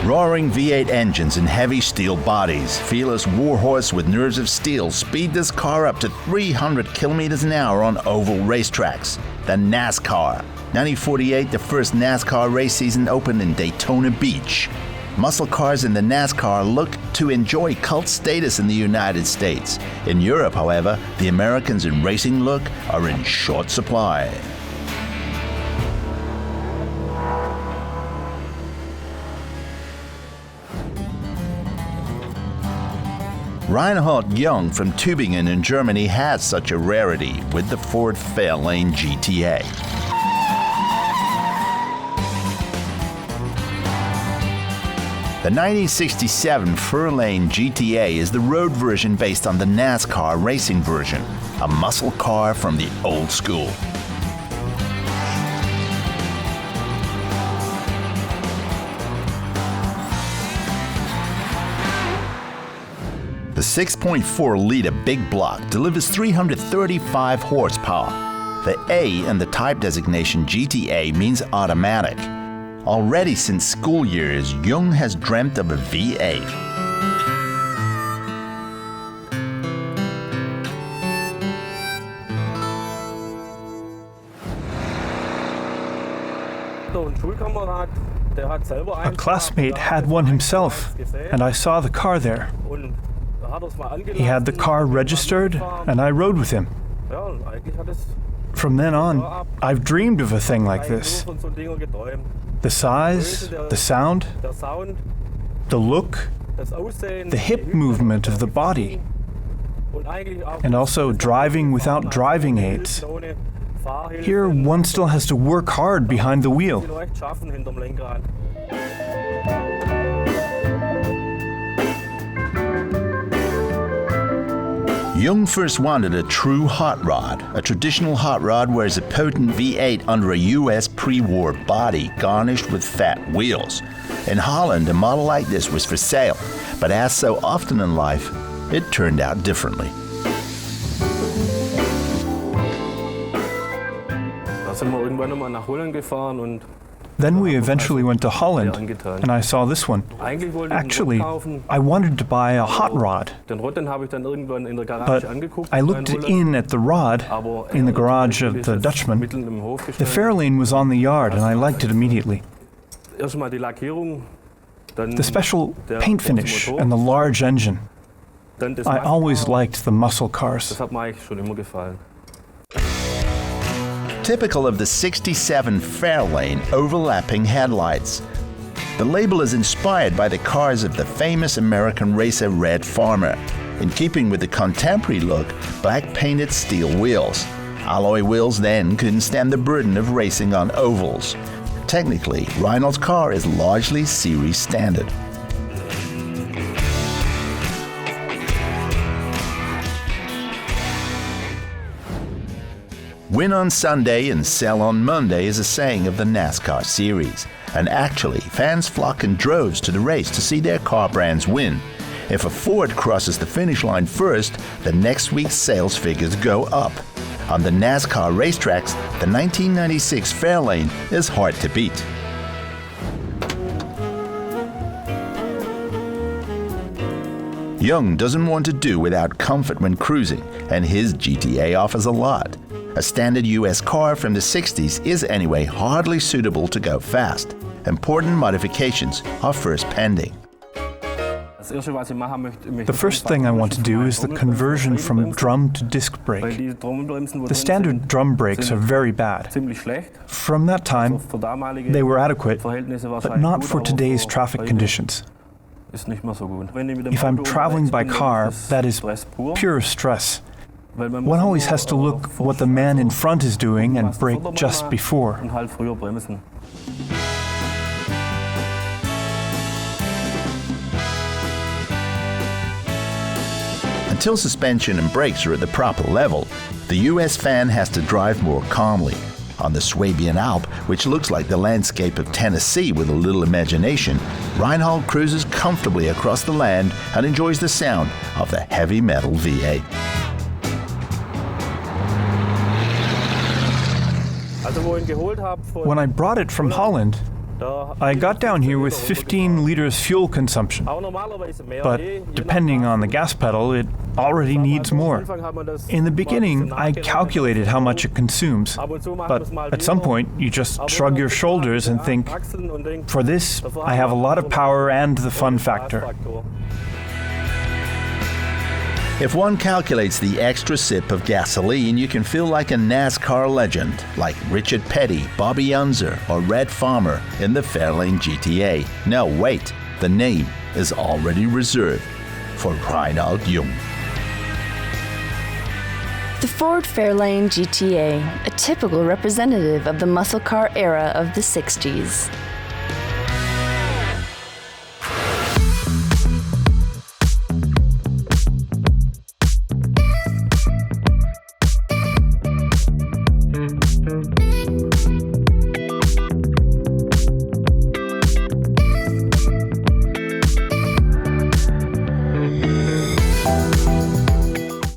Roaring V8 engines and heavy steel bodies, fearless warhorse with nerves of steel speed this car up to 300 kilometers an hour on oval racetracks. The Nascar. 1948, the first NASCAR race season opened in Daytona Beach. Muscle cars in the NASCAR look to enjoy cult status in the United States. In Europe, however, the Americans in racing look are in short supply. Reinhard Jung from Tübingen in Germany has such a rarity with the Ford Fairlane GTA. The 1967 Fairlane GTA is the road version based on the NASCAR racing version, a muscle car from the old school. The 6.4-liter big block delivers 335 horsepower. The A in the type designation GTA means automatic. Already since school years, Jung has dreamt of a V8. A classmate had one himself, and I saw the car there. He had the car registered, and I rode with him. From then on, I've dreamed of a thing like this. The size, the sound, the look, the hip movement of the body, and also driving without driving aids. Here, one still has to work hard behind the wheel. Jung first wanted a true hot rod. A traditional hot rod wears a potent V8 under a US pre-war body garnished with fat wheels. In Holland, a model like this was for sale, but as so often in life, it turned out differently. Then we eventually went to Holland, and I saw this one. Actually, I wanted to buy a hot rod, but I looked in at the rod in the garage of the Dutchman. The Fairlane was on the yard, and I liked it immediately. The special paint finish and the large engine. I always liked the muscle cars. Typical of the 67 Fairlane overlapping headlights. The label is inspired by the cars of the famous American racer Red Farmer. In keeping with the contemporary look, black painted steel wheels. Alloy wheels then couldn't stand the burden of racing on ovals. Technically, Reinhard's car is largely series standard. Win on Sunday and sell on Monday is a saying of the NASCAR series. And actually, fans flock in droves to the race to see their car brands win. If a Ford crosses the finish line first, the next week's sales figures go up. On the NASCAR racetracks, the 1996 Fairlane is hard to beat. Jung doesn't want to do without comfort when cruising, and his GTA offers a lot. A standard US car from the 60s is anyway hardly suitable to go fast. Important modifications are first pending. The first thing I want to do is the conversion from drum to disc brake. The standard drum brakes are very bad. From that time, they were adequate, but not for today's traffic conditions. If I'm traveling by car, that is pure stress. One always has to look what the man in front is doing and brake just before. Until suspension and brakes are at the proper level, the US fan has to drive more calmly. On the Swabian Alp, which looks like the landscape of Tennessee with a little imagination, Reinhard cruises comfortably across the land and enjoys the sound of the heavy metal V8. When I brought it from Holland, I got down here with 15 liters fuel consumption, but depending on the gas pedal, it already needs more. In the beginning, I calculated how much it consumes, but at some point, you just shrug your shoulders and think, for this, I have a lot of power and the fun factor. If one calculates the extra sip of gasoline, you can feel like a NASCAR legend, like Richard Petty, Bobby Unser, or Red Farmer in the Fairlane GTA. No, wait, the name is already reserved for Reinhard Jung. The Ford Fairlane GTA, a typical representative of the muscle car era of the 60s.